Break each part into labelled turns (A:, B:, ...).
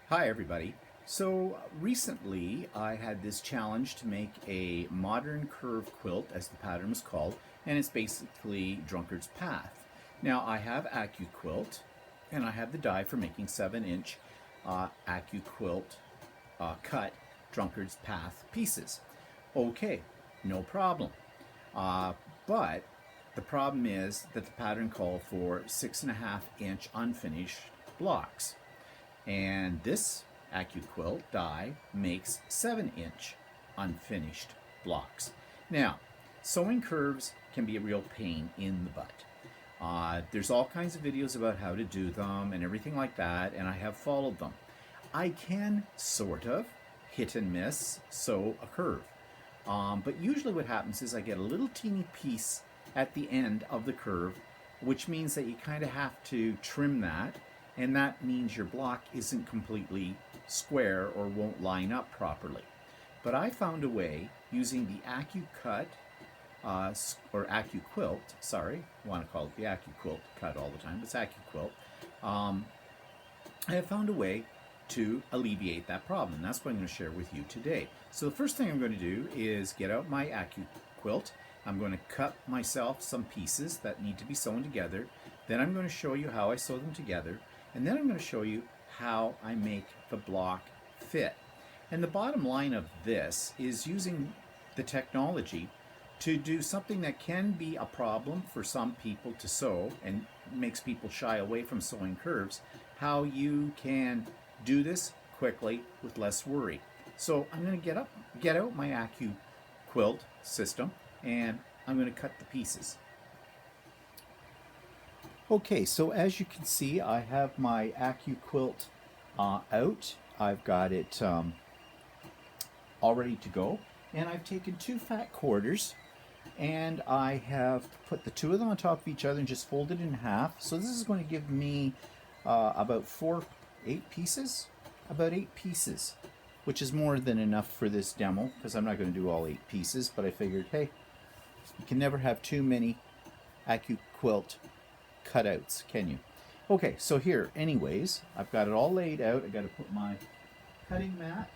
A: Hi everybody. So recently I had this challenge to make a modern curve quilt, as the pattern was called, and it's basically Drunkard's Path. Now I have Accuquilt and I have the die for making 7-inch Accuquilt cut Drunkard's Path pieces. Okay, no problem. Uh, but the problem is that the pattern called for 6.5-inch unfinished blocks. And this Accuquilt die makes 7-inch unfinished blocks. Now, sewing curves can be a real pain in the butt. There's all kinds of videos about how to do them and everything like that, and I have followed them. I can sort of hit and miss sew a curve. But usually what happens is I get a little teeny piece at the end of the curve, which means that you kind of have to trim that, and that means your block isn't completely square or won't line up properly. But I found a way using the Accucut, or Accuquilt, sorry, I want to call it the Accuquilt cut all the time, it's Accuquilt. I have found a way to alleviate that problem, and that's what I'm going to share with you today. So the first thing I'm going to do is get out my Accuquilt. I'm going to cut myself some pieces that need to be sewn together. Then I'm going to show you how I sew them together, and then I'm going to show you how I make the block fit. And the bottom line of this is using the technology to do something that can be a problem for some people to sew and makes people shy away from sewing curves, how you can do this quickly with less worry. So I'm going to get out my Accuquilt system, and I'm going to cut the pieces. Okay, so as you can see, I have my Accuquilt out. I've got it all ready to go, and I've taken 2 fat quarters, and I have put the 2 of them on top of each other and just folded in half. So this is going to give me about 8 pieces, which is more than enough for this demo because I'm not going to do all 8 pieces, but I figured, hey, you can never have too many Accuquilt cutouts, can you? Okay, so here, anyways, I've got it all laid out. I got to put my cutting mat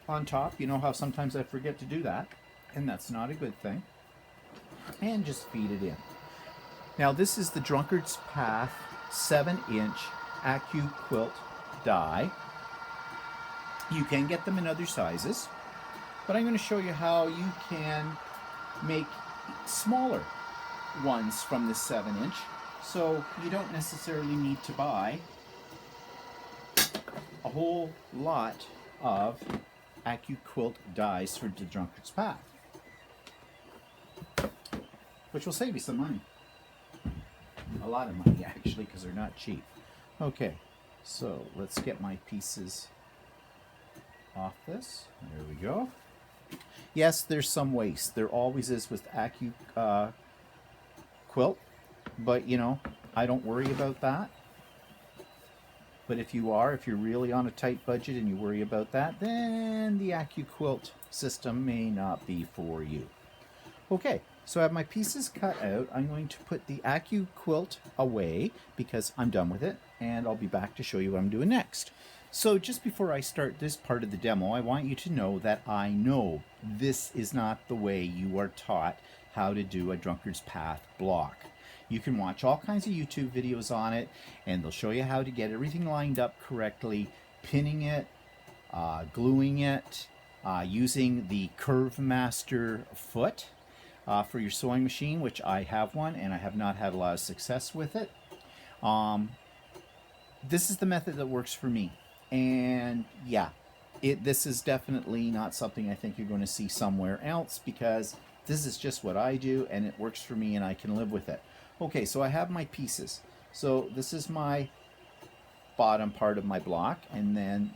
A: on top. You know how sometimes I forget to do that, and that's not a good thing. And just feed it in. Now this is the Drunkard's Path 7-inch Accuquilt die. You can get them in other sizes, but I'm going to show you how you can make smaller ones from this 7-inch, so you don't necessarily need to buy a whole lot of Accuquilt dies for the Drunkard's Path, which will save you some money. A lot of money, actually, because they're not cheap. Okay, so let's get my pieces off this. There we go. Yes, there's some waste. There always is with Accuquilt, but you know, I don't worry about that. But if you're really on a tight budget and you worry about that, then the Accuquilt system may not be for you. Okay, so I have my pieces cut out. I'm going to put the Accuquilt away because I'm done with it, and I'll be back to show you what I'm doing next. So just before I start this part of the demo, I want you to know that I know this is not the way you are taught how to do a Drunkard's Path block. You can watch all kinds of YouTube videos on it, and they'll show you how to get everything lined up correctly, pinning it, gluing it, using the Curve Master foot for your sewing machine, which I have one, and I have not had a lot of success with it. This is the method that works for me. And yeah, this is definitely not something I think you're going to see somewhere else, because this is just what I do and it works for me and I can live with it. Okay, so I have my pieces. So this is my bottom part of my block, and then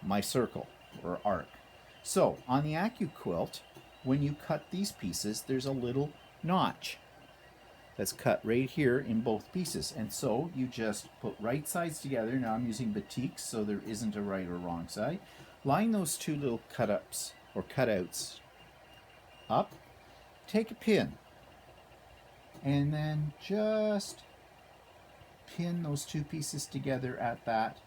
A: my circle or arc. So on the Accuquilt, when you cut these pieces, there's a little notch that's cut right here in both pieces, and so you just put right sides together. Now I'm using batiks, so there isn't a right or wrong side. Line those 2 little cut-ups or cutouts up, take a pin, and then just pin those 2 pieces together at that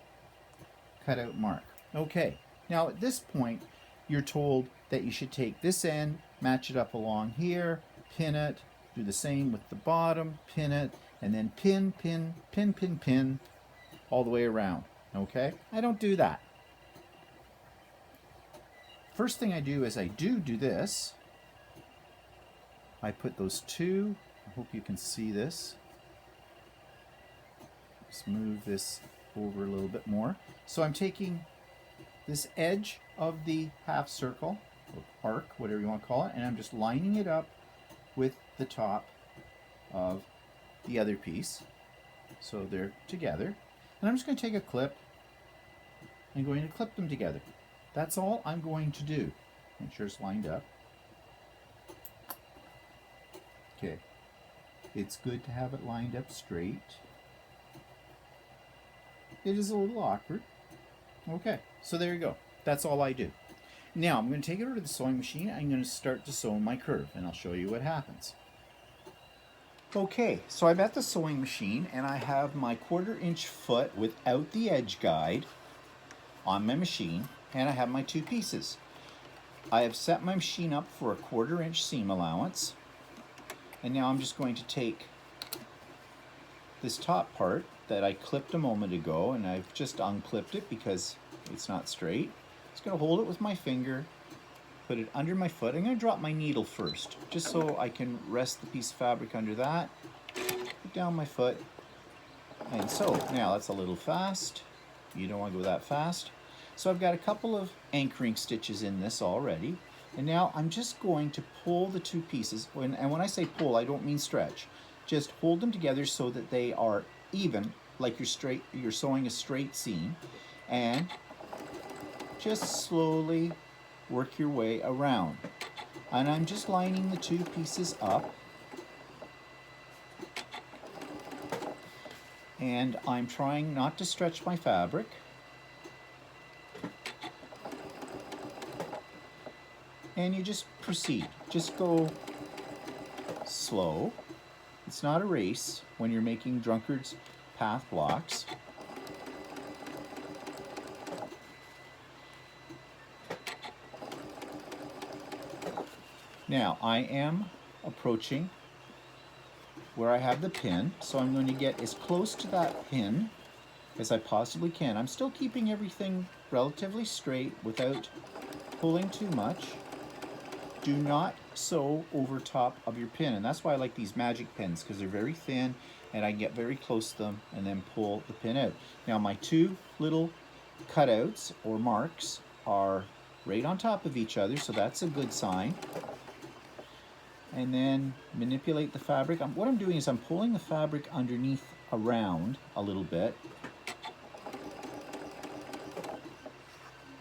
A: cutout mark. Okay, now at this point, you're told that you should take this end, match it up along here, pin it, do the same with the bottom, pin it, and then pin, pin, pin, pin, pin, all the way around. Okay, I don't do that. First thing I do is I do this. I put those two, I hope you can see this. Just move this over a little bit more. So I'm taking this edge of the half circle, or arc, whatever you want to call it, and I'm just lining it up with the top of the other piece. So they're together. And I'm just going to take a clip and going to clip them together. That's all I'm going to do. Make sure it's lined up. Okay. It's good to have it lined up straight. It is a little awkward. Okay, so there you go. That's all I do. Now I'm going to take it over to the sewing machine. I'm going to start to sew my curve, and I'll show you what happens. Okay, so I'm at the sewing machine, and I have my 1/4 inch foot without the edge guide on my machine, and I have my two pieces. I have set my machine up for a 1/4 inch seam allowance, and now I'm just going to take this top part that I clipped a moment ago, and I've just unclipped it because it's not straight. Just going to hold it with my finger, put it under my foot. I'm going to drop my needle first, just so I can rest the piece of fabric under that. Put down my foot, and so now that's a little fast. You don't want to go that fast. So I've got a couple of anchoring stitches in this already, and now I'm just going to pull the two pieces. And when I say pull, I don't mean stretch. Just hold them together so that they are even, like you're sewing a straight seam, and just slowly work your way around. And I'm just lining the two pieces up, and I'm trying not to stretch my fabric. And you just proceed. Just go slow. It's not a race when you're making Drunkard's path blocks. Now I am approaching where I have the pin, so I'm going to get as close to that pin as I possibly can. I'm still keeping everything relatively straight without pulling too much. Do not sew over top of your pin, and that's why I like these magic pins, because they're very thin and I can get very close to them and then pull the pin out. Now my two little cutouts or marks are right on top of each other, so that's a good sign. And then manipulate the fabric. What I'm doing is I'm pulling the fabric underneath around a little bit.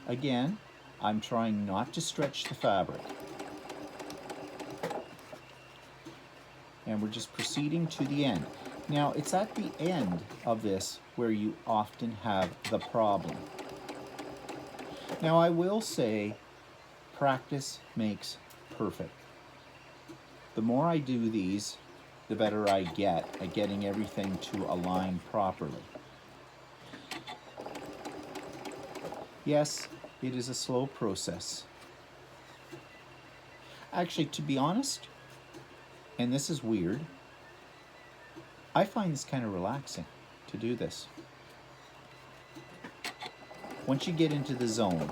A: Again, I'm trying not to stretch the fabric. And we're just proceeding to the end. Now, it's at the end of this where you often have the problem. Now, I will say practice makes perfect. The more I do these, the better I get at getting everything to align properly. Yes, it is a slow process. Actually, to be honest, and this is weird, I find this kind of relaxing to do this. Once you get into the zone.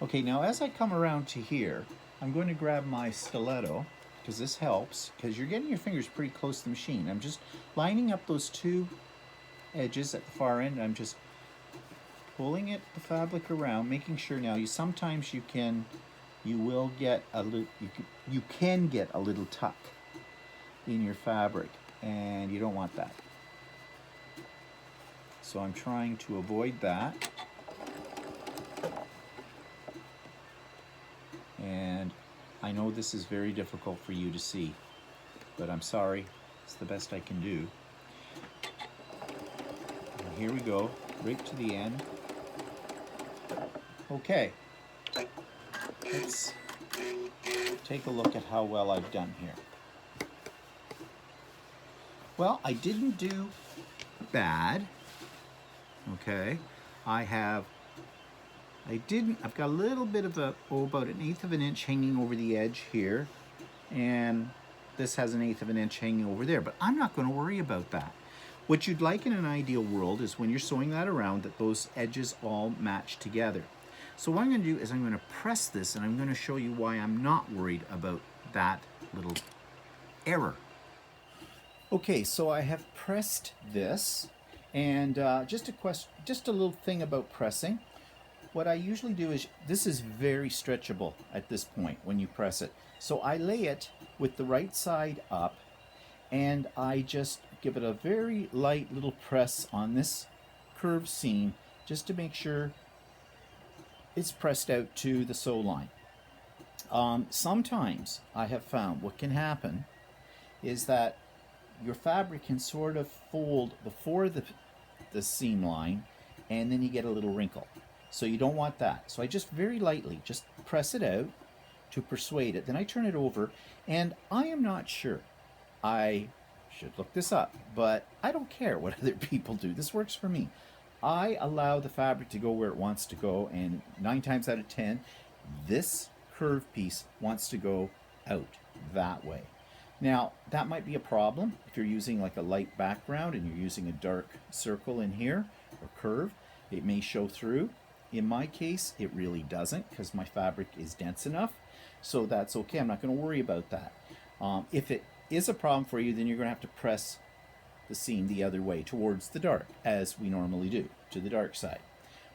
A: Okay, now as I come around to here, I'm going to grab my stiletto, because this helps, because you're getting your fingers pretty close to the machine. I'm just lining up those two edges at the far end. I'm just pulling the fabric around, making sure. Now sometimes you can get a little tuck in your fabric, and you don't want that. So I'm trying to avoid that. And I know this is very difficult for you to see, but I'm sorry, it's the best I can do. And here we go, right to the end. Okay, let's take a look at how well I've done here. Well, I didn't do bad, okay? I've got a little bit of about 1/8 of an inch hanging over the edge here, and this has 1/8 of an inch hanging over there, but I'm not going to worry about that. What you'd like in an ideal world is when you're sewing that around that those edges all match together. So what I'm going to do is I'm going to press this, and I'm going to show you why I'm not worried about that little error. Okay, so I have pressed this, and just a little thing about pressing. What I usually do is, this is very stretchable at this point when you press it. So I lay it with the right side up, and I just give it a very light little press on this curved seam just to make sure it's pressed out to the sew line. Sometimes I have found what can happen is that your fabric can sort of fold before the seam line, and then you get a little wrinkle. So you don't want that. So I just very lightly just press it out to persuade it. Then I turn it over, and I am not sure. I should look this up, but I don't care what other people do. This works for me. I allow the fabric to go where it wants to go, and 9 times out of 10, this curved piece wants to go out that way. Now, that might be a problem if you're using like a light background and you're using a dark circle in here, or curve. It may show through. In my case, it really doesn't, because my fabric is dense enough, so that's okay. I'm not going to worry about that. If it is a problem for you, then you're going to have to press the seam the other way towards the dark, as we normally do, to the dark side.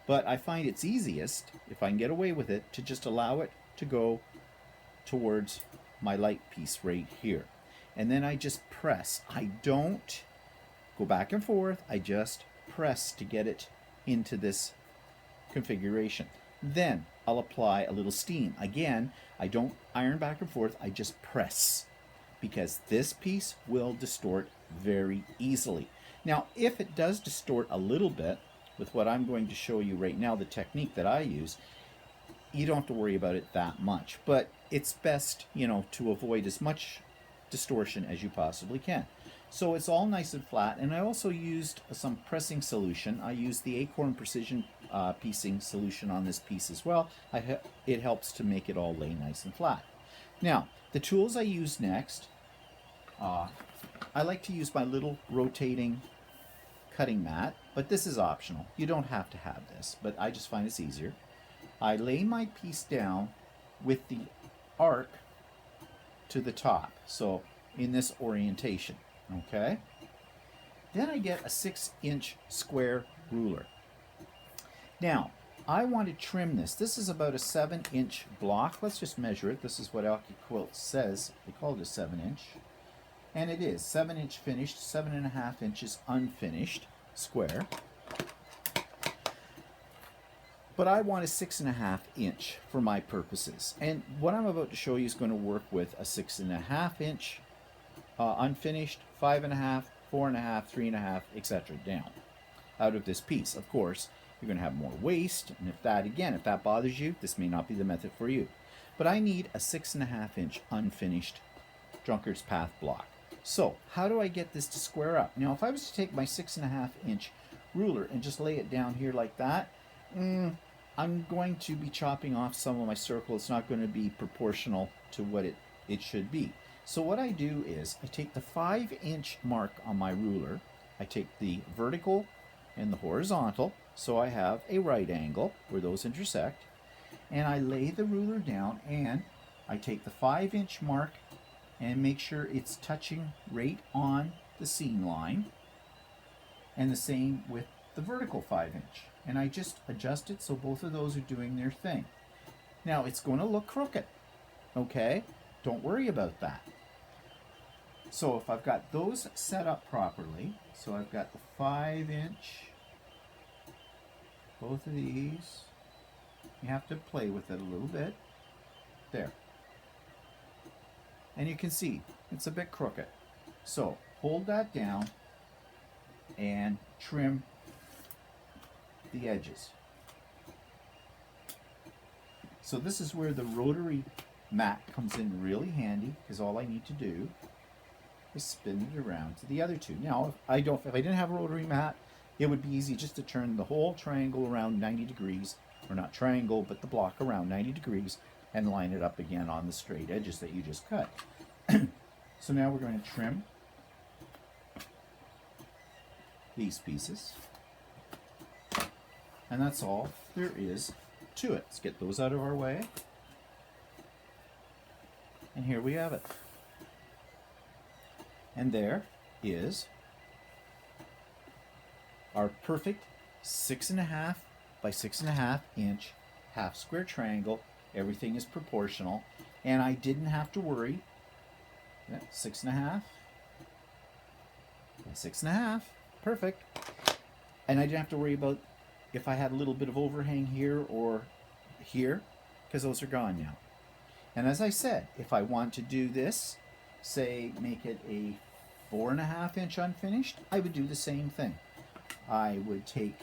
A: But I find it's easiest, if I can get away with it, to just allow it to go towards my light piece right here. And then I just press. I don't go back and forth. I just press to get it into this configuration. Then I'll apply a little steam. Again, I don't iron back and forth. I just press, because this piece will distort very easily. Now, if it does distort a little bit, with what I'm going to show you right now, the technique that I use, you don't have to worry about it that much. But it's best, to avoid as much distortion as you possibly can. So it's all nice and flat, and I also used some pressing solution. I used the Acorn Precision piecing solution on this piece as well. It helps to make it all lay nice and flat. Now, the tools I use next, I like to use my little rotating cutting mat, but this is optional. You don't have to have this, but I just find it's easier. I lay my piece down with the arc to the top, so in this orientation, okay? Then I get a 6-inch square ruler. Now, I want to trim this. This is about a 7-inch block. Let's just measure it. This is what Accuquilt says. They call it a 7-inch. And it is 7-inch finished, 7.5 inches unfinished square. But I want a 6.5 inch for my purposes. And what I'm about to show you is going to work with a 6.5 inch unfinished, 5.5, 4.5, 3.5, etc. down out of this piece. Of course, you're going to have more waste, and if that bothers you, this may not be the method for you. But I need a 6.5 inch unfinished Drunkard's Path block. So how do I get this to square up? Now, if I was to take my 6.5 inch ruler and just lay it down here like that, I'm going to be chopping off some of my circle. It's not going to be proportional to what it should be. So what I do is I take the 5-inch mark on my ruler, I take the vertical and the horizontal, so I have a right angle where those intersect, and I lay the ruler down, and I take the 5-inch mark and make sure it's touching right on the seam line, and the same with the vertical 5-inch. And I just adjust it so both of those are doing their thing. Now, it's going to look crooked, okay? Don't worry about that. So if I've got those set up properly, so I've got the 5-inch, both of these, you have to play with it a little bit. There. And you can see it's a bit crooked. So hold that down and trim the edges. So this is where the rotary mat comes in really handy, because all I need to do is spin it around to the other two. Now, if I didn't have a rotary mat, It would be easy just to turn the whole triangle around 90 degrees, or not triangle, but the block around 90 degrees, and line it up again on the straight edges that you just cut. So now we're going to trim these pieces. And that's all there is to it. Let's get those out of our way. And here we have it. And there is our perfect 6.5 by 6.5 inch half square triangle. Everything is proportional, and I didn't have to worry. 6.5 by 6.5, perfect. And I didn't have to worry about if I had a little bit of overhang here or here, because those are gone now. And as I said, if I want to do this, say make it a 4.5 inch unfinished, I would do the same thing. I would take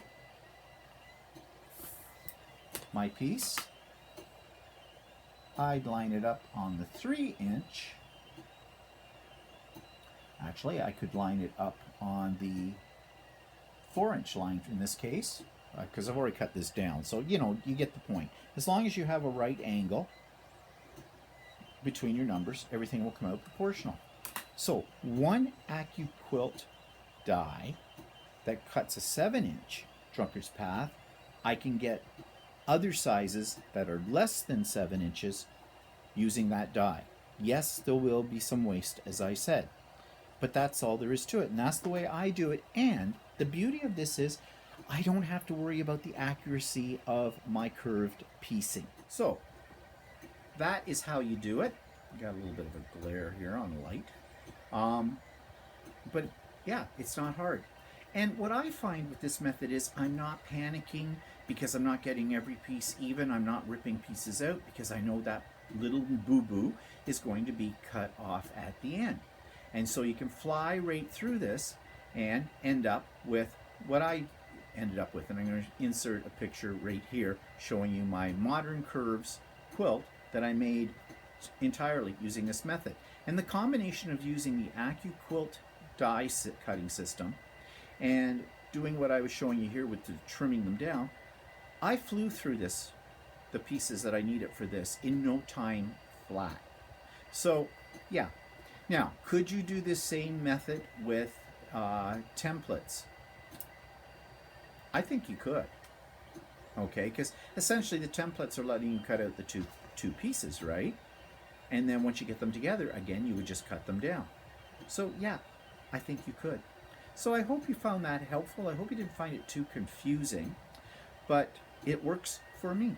A: my piece, I'd line it up on the 3 inch. Actually, I could line it up on the 4 inch line in this case, because I've already cut this down. So, you know, you get the point. As long as you have a right angle between your numbers, everything will come out proportional. So, one Accuquilt die that cuts a 7 inch Drunkard's path, I can get other sizes that are less than 7 inches using that die. Yes, there will be some waste, as I said, but that's all there is to it, and that's the way I do it. And the beauty of this is I don't have to worry about the accuracy of my curved piecing. So that is how you do it. Got a little bit of a glare here on the light, but yeah, it's not hard. And what I find with this method is I'm not panicking because I'm not getting every piece even. I'm not ripping pieces out because I know that little boo-boo is going to be cut off at the end. And so you can fly right through this and end up with what I ended up with. And I'm going to insert a picture right here showing you my Modern Curves quilt that I made entirely using this method. And the combination of using the Accuquilt die cutting system and doing what I was showing you here with the trimming them down, I flew through this, the pieces that I needed for this, in no time flat. So yeah. Now, could you do this same method with templates? I think you could. Okay, because essentially the templates are letting you cut out the two pieces, right? And then once you get them together, again, you would just cut them down. So yeah, I think you could. So I hope you found that helpful. I hope you didn't find it too confusing, but it works for me.